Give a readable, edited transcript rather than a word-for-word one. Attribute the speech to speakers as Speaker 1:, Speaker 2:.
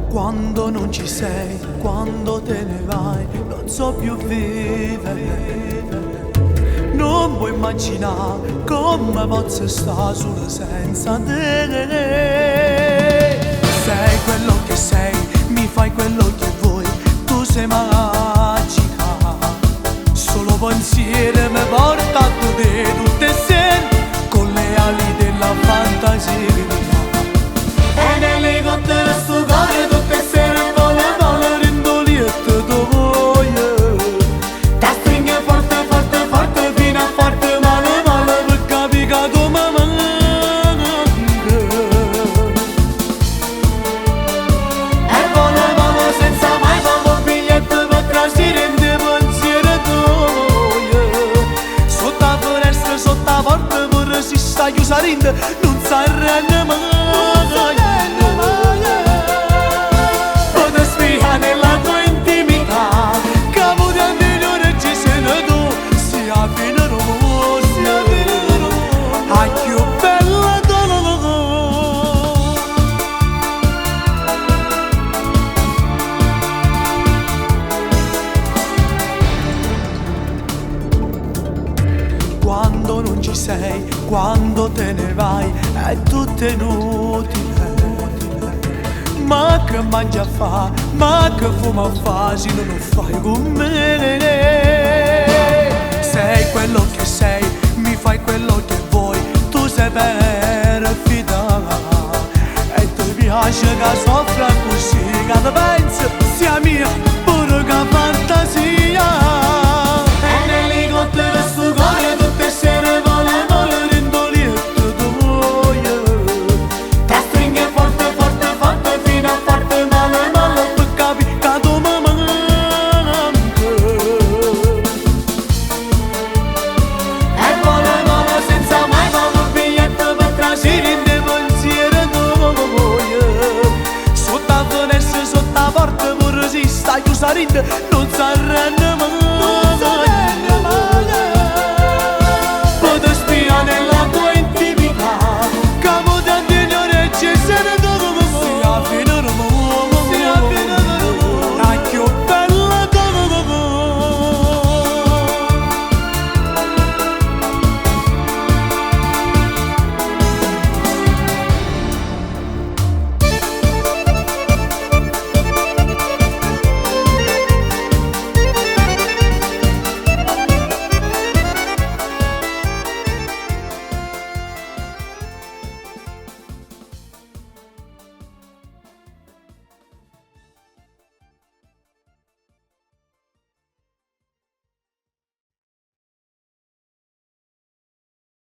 Speaker 1: Quando non ci sei, quando te ne vai, non so più vivere. Non puoi immaginare come posso stare solo senza te. Sei quello che sei, mi fai quello che vuoi, tu sei magica. Solo pensiero mi porta a te tutte sere con le ali della fantasia. E nell'elicottero sto cuore tutte sere vola vola rindolietto tu voglio. Ti stringe forte forte forte fino a forte male male per capire che tu mi manca. E vola vola senza mai fare un biglietto per trasire in te pensiero tuo. Sotto la finestra, sotto la porta pure si sta chiusa rinde, non si arrende mai. Nella tua intimità, capo di anteriore ci sei tu, sia fine rosa, a più bella dolore. Quando non ci sei, quando te ne vai, è tutto inutile. Ma che mangia a fa, ma che fuma a fa, se non lo fai con me. Sei quello che sei, mi fai quello che vuoi, tu sei perfida. E ti piace che soffra così, che ti pensi sia mia, pure che fantasia. E nell'elicottero sto cuore tutte sere vola vola rindolietto tu voglio. Ti stringe forte forte forte fino a forte male male per capire che tu mi manca. E vola vola senza mai fare un biglietto per trasire in te pensiero tuo. Sotto la finestra, sotto la porta pure si sta chiusa rinde, non si arrende.